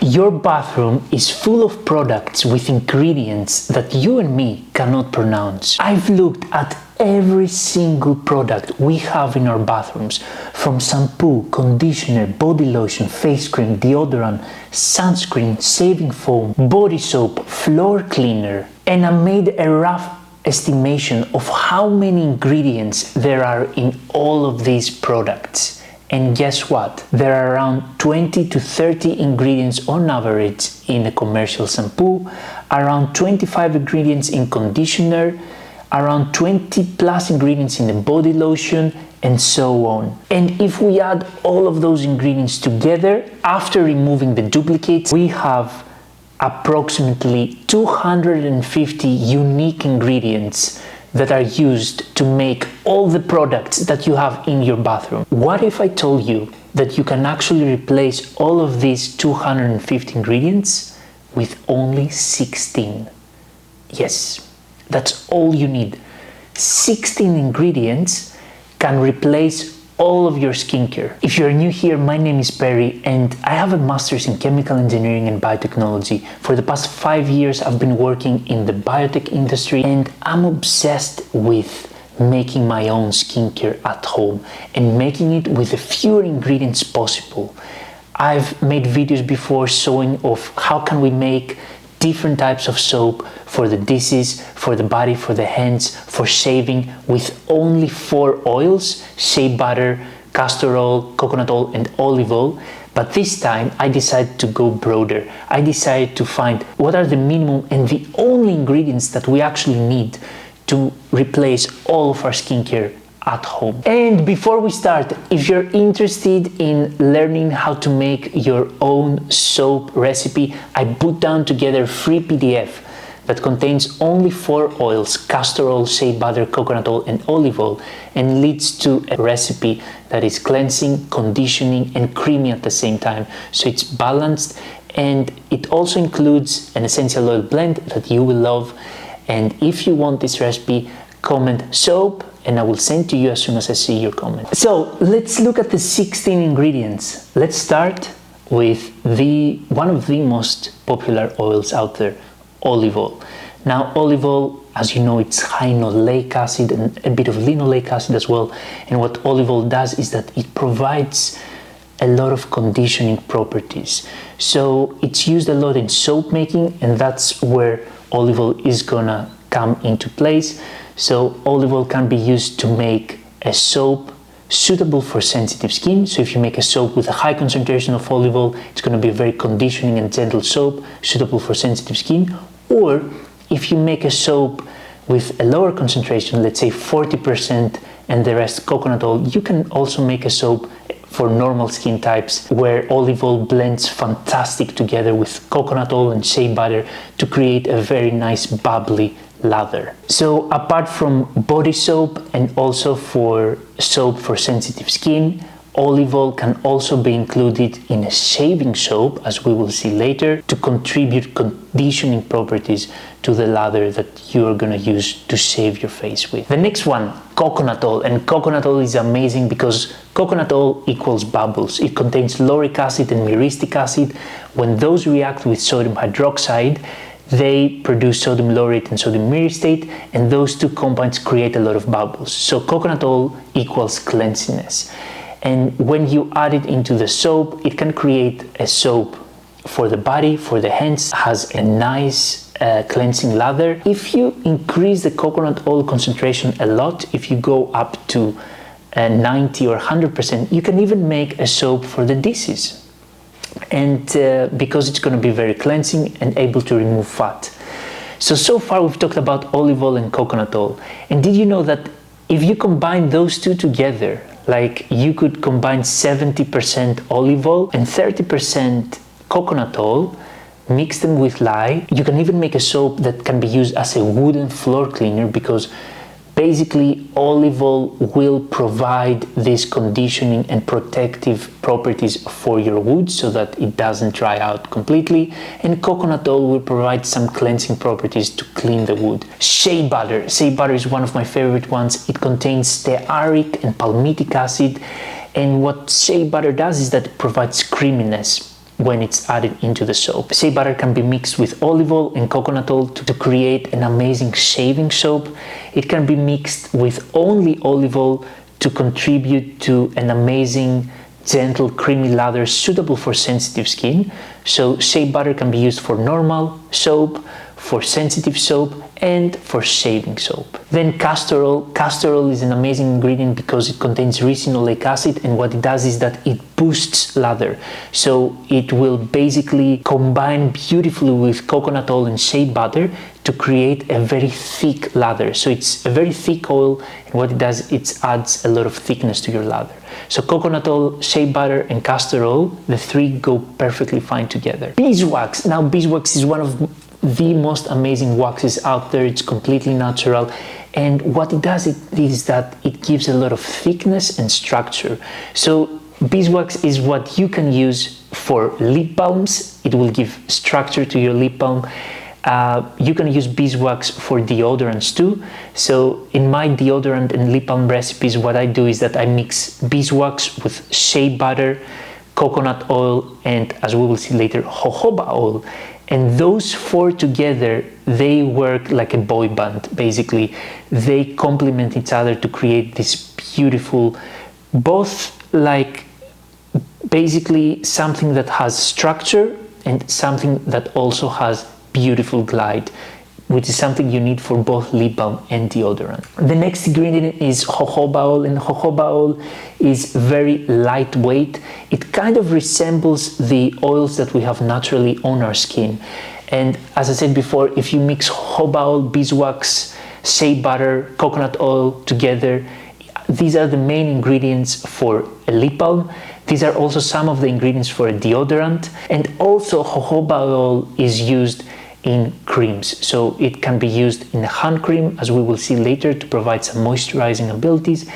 Your bathroom is full of products with ingredients that you and me cannot pronounce. I've looked at every single product we have in our bathrooms, from shampoo, conditioner, body lotion, face cream, deodorant, sunscreen, shaving foam, body soap, floor cleaner, and I made a rough estimation of how many ingredients there are in all of these products. And guess what? There are around 20 to 30 ingredients on average in a commercial shampoo, around 25 ingredients in conditioner, around 20 plus ingredients in a body lotion, and so on. And if we add all of those ingredients together, after removing the duplicates, we have approximately 250 unique ingredients that are used to make all the products that you have in your bathroom. What if I told you that you can actually replace all of these 250 ingredients with only 16? Yes, that's all you need. 16 ingredients can replace all of your skincare. If you're new here, my name is Perry and I have a master's in chemical engineering and biotechnology. For the past 5 years, I've been working in the biotech industry and I'm obsessed with making my own skincare at home and making it with the fewer ingredients possible. I've made videos before showing of how can we make different types of soap for the dishes, for the body, for the hands, for shaving with only 4 oils: shea butter, castor oil, coconut oil and olive oil. But this time I decided to go broader. I decided to find what are the minimum and the only ingredients that we actually need to replace all of our skincare at home. And before we start, if you're interested in learning how to make your own soap recipe, I put down together a free PDF that contains only 4 oils: castor oil, shea butter, coconut oil and olive oil, and leads to a recipe that is cleansing, conditioning and creamy at the same time. So it's balanced, and it also includes an essential oil blend that you will love. And if you want this recipe, comment soap and I will send to you as soon as I see your comment. So let's look at the 16 ingredients. Let's start with one of the most popular oils out there, olive oil. Now, olive oil, as you know, it's high in oleic acid and a bit of linoleic acid as well. And what olive oil does is that it provides a lot of conditioning properties. So it's used a lot in soap making, and that's where olive oil is gonna come into place. So olive oil can be used to make a soap suitable for sensitive skin. So if you make a soap with a high concentration of olive oil, it's going to be a very conditioning and gentle soap suitable for sensitive skin. Or if you make a soap with a lower concentration, let's say 40% and the rest coconut oil, you can also make a soap for normal skin types where olive oil blends fantastic together with coconut oil and shea butter to create a very nice bubbly lather. So apart from body soap and also for soap for sensitive skin, olive oil can also be included in a shaving soap, as we will see later, to contribute conditioning properties to the lather that you are going to use to shave your face with. The next one, coconut oil. And coconut oil is amazing because coconut oil equals bubbles. It contains lauric acid and myristic acid. When those react with sodium hydroxide, they produce sodium lauryate and sodium myristate, and those two compounds create a lot of bubbles. So coconut oil equals cleanliness. And when you add it into the soap, it can create a soap for the body, for the hands, has a nice cleansing lather. If you increase the coconut oil concentration a lot, if you go up to 90 or 100%, you can even make a soap for the dishes. And because it's going to be very cleansing and able to remove fat. So far we've talked about olive oil and coconut oil. And did you know that if you combine those two together, like you could combine 70% olive oil and 30% coconut oil, mix them with lye, you can even make a soap that can be used as a wooden floor cleaner, because basically olive oil will provide these conditioning and protective properties for your wood so that it doesn't dry out completely, and coconut oil will provide some cleansing properties to clean the wood. Shea butter. Shea butter is one of my favorite ones. It contains stearic and palmitic acid, and what shea butter does is that it provides creaminess. when it's added into the soap. Shea butter can be mixed with olive oil and coconut oil to create an amazing shaving soap. It can be mixed with only olive oil to contribute to an amazing, gentle, creamy lather suitable for sensitive skin. So shea butter can be used for normal soap, for sensitive soap, and for shaving soap. Then castor oil. Castor oil is an amazing ingredient because it contains ricinoleic acid, and what it does is that it boosts lather. So it will basically combine beautifully with coconut oil and shea butter to create a very thick lather. So it's a very thick oil, and what it does, it adds a lot of thickness to your lather. So coconut oil, shea butter, and castor oil, the three go perfectly fine together. Beeswax. Now beeswax is one of the most amazing waxes out there. It's completely natural, and what it does is that it gives a lot of thickness and structure. So beeswax is what you can use for lip balms. It will give structure to your lip balm. You can use beeswax for deodorants too. So in my deodorant and lip balm recipes, what I do is that I mix beeswax with shea butter, coconut oil, and, as we will see later, jojoba oil. And those four together, they work like a boy band, basically. They complement each other to create this beautiful, both like basically something that has structure and something that also has beautiful glide, which is something you need for both lip balm and deodorant. The next ingredient is jojoba oil, and jojoba oil is very lightweight. It kind of resembles the oils that we have naturally on our skin. And as I said before, if you mix jojoba oil, beeswax, shea butter, coconut oil together, these are the main ingredients for a lip balm. These are also some of the ingredients for a deodorant, and also jojoba oil is used in creams, so it can be used in a hand cream, as we will see later, to provide some moisturizing abilities.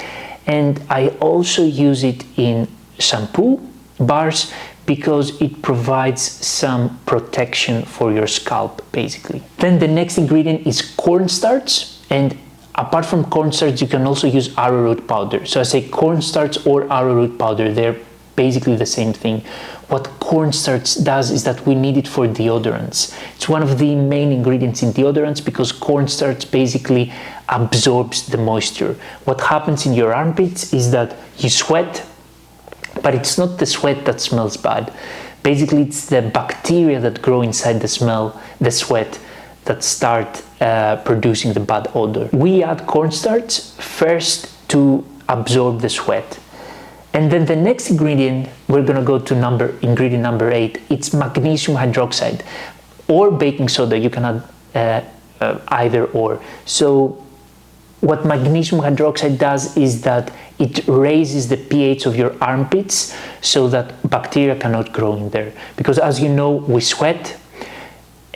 And I also use it in shampoo bars because it provides some protection for your scalp, basically. Then the next ingredient is cornstarch, and apart from cornstarch, you can also use arrowroot powder. So I say cornstarch or arrowroot powder, they're basically the same thing. What cornstarch does is that we need it for deodorants. It's one of the main ingredients in deodorants because cornstarch basically absorbs the moisture. What happens in your armpits is that you sweat, but it's not the sweat that smells bad. Basically, it's the bacteria that grow inside the sweat that start producing the bad odor. We add cornstarch first to absorb the sweat. And then the next ingredient, we're going to go to ingredient number 8. It's magnesium hydroxide or baking soda. You can add either or. So what magnesium hydroxide does is that it raises the pH of your armpits so that bacteria cannot grow in there. Because as you know, we sweat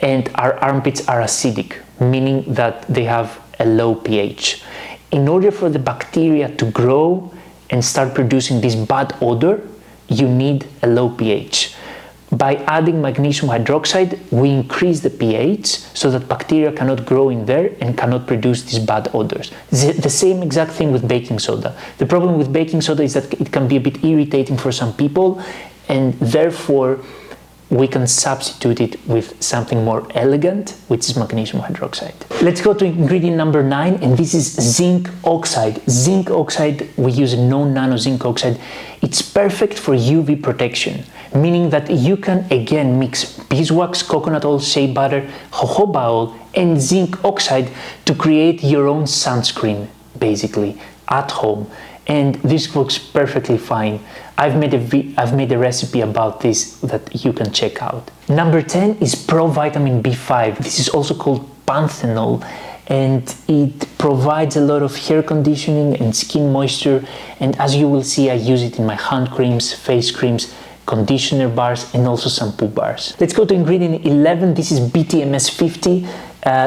and our armpits are acidic, meaning that they have a low pH. In order for the bacteria to grow and start producing this bad odor, you need a low pH. By adding magnesium hydroxide, we increase the pH so that bacteria cannot grow in there and cannot produce these bad odors. The same exact thing with baking soda. The problem with baking soda is that it can be a bit irritating for some people, and therefore we can substitute it with something more elegant, which is magnesium hydroxide. Let's go to ingredient number 9, and this is zinc oxide. Zinc oxide, we use a non-nano zinc oxide. It's perfect for UV protection, meaning that you can again mix beeswax, coconut oil, shea butter, jojoba oil, and zinc oxide to create your own sunscreen, basically, at home. And this works perfectly fine. I've made a recipe about this that you can check out. Number 10 is provitamin B5. This is also called panthenol, and it provides a lot of hair conditioning and skin moisture. And as you will see, I use it in my hand creams, face creams, conditioner bars, and also shampoo bars. Let's go to ingredient 11. This is BTMS 50.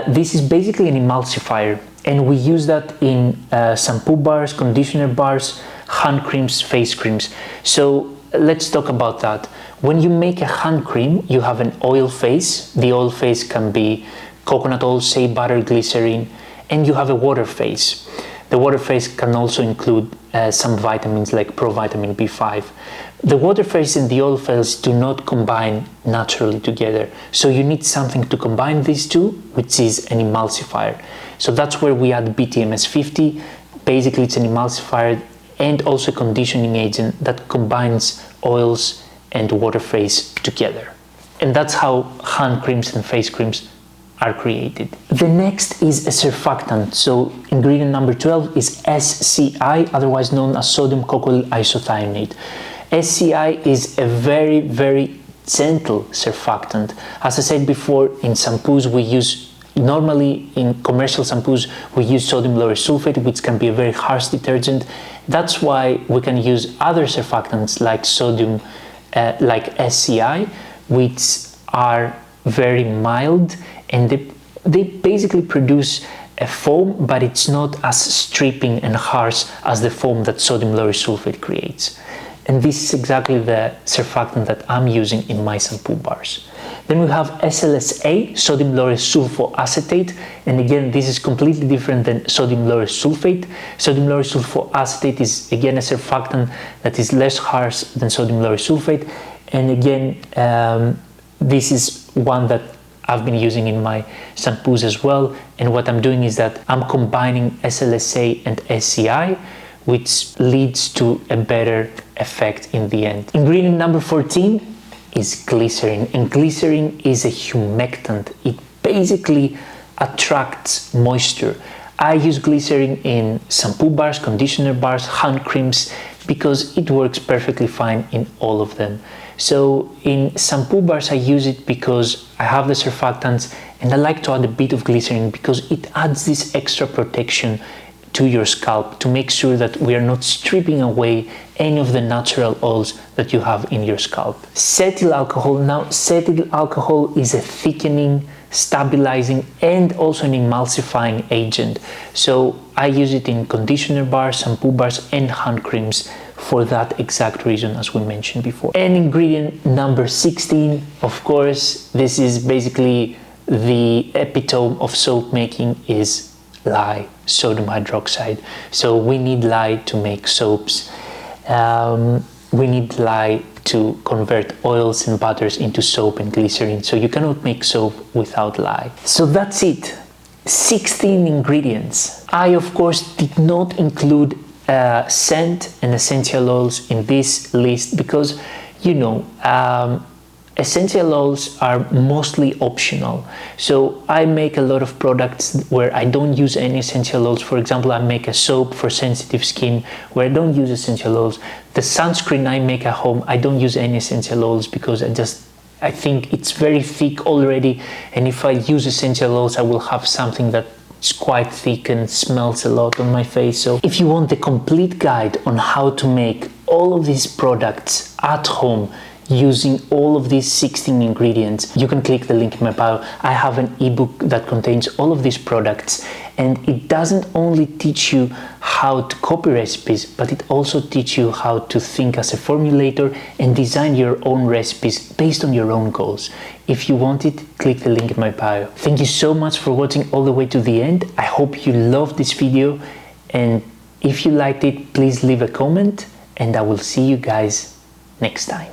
This is basically an emulsifier, and we use that in shampoo bars, conditioner bars, hand creams, face creams. So let's talk about that. When you make a hand cream, you have an oil phase. The oil phase can be coconut oil, shea butter, glycerin, and you have a water phase. The water phase can also include some vitamins like provitamin B5. The water phase and the oil phase do not combine naturally together. So you need something to combine these two, which is an emulsifier. So that's where we add BTMS 50. Basically, it's an emulsifier and also a conditioning agent that combines oils and water phase together. And that's how hand creams and face creams are created. The next is a surfactant. So ingredient number 12 is SCI, otherwise known as sodium cocoyl isothianate. SCI is a very, very gentle surfactant. As I said before, in shampoos we use, normally in commercial shampoos, we use sodium lauryl sulfate, which can be a very harsh detergent. That's why we can use other surfactants like sodium, like SCI, which are very mild, and they basically produce a foam, but it's not as stripping and harsh as the foam that sodium lauryl sulfate creates. And this is exactly the surfactant that I'm using in my shampoo bars. Then we have SLSA, sodium lauryl sulfoacetate, and again this is completely different than sodium lauryl sulfate. Sodium lauryl sulfoacetate is again a surfactant that is less harsh than sodium lauryl sulfate, and again this is one that I've been using in my shampoos as well. And what I'm doing is that I'm combining SLSA and SCI, which leads to a better effect in the end. Ingredient number 14 is glycerin, and glycerin is a humectant. It basically attracts moisture. I use glycerin in shampoo bars, conditioner bars, hand creams, because it works perfectly fine in all of them. So in shampoo bars I use it because I have the surfactants, and I like to add a bit of glycerin because it adds this extra protection to your scalp to make sure that we are not stripping away any of the natural oils that you have in your scalp. Cetyl alcohol. Now, cetyl alcohol is a thickening, stabilizing, and also an emulsifying agent. So I use it in conditioner bars, shampoo bars, and hand creams for that exact reason as we mentioned before. And ingredient number 16, of course, this is basically the epitome of soap making, is lye, sodium hydroxide. So we need lye to make soaps. We need lye to convert oils and butters into soap and glycerin. So you cannot make soap without lye. So that's it. 16 ingredients. I of course did not include scent and essential oils in this list because, you know, essential oils are mostly optional. So I make a lot of products where I don't use any essential oils. For example, I make a soap for sensitive skin where I don't use essential oils. The sunscreen I make at home, I don't use any essential oils because I think it's very thick already, and if I use essential oils I will have something that it's quite thick and smells a lot on my face. So if you want the complete guide on how to make all of these products at home using all of these 16 ingredients, you can click the link in my bio. I have an ebook that contains all of these products, and it doesn't only teach you how to copy recipes, but it also teaches you how to think as a formulator and design your own recipes based on your own goals. If you want it, click the link in my bio. Thank you so much for watching all the way to the end. I hope you loved this video, and if you liked it, please leave a comment, and I will see you guys next time.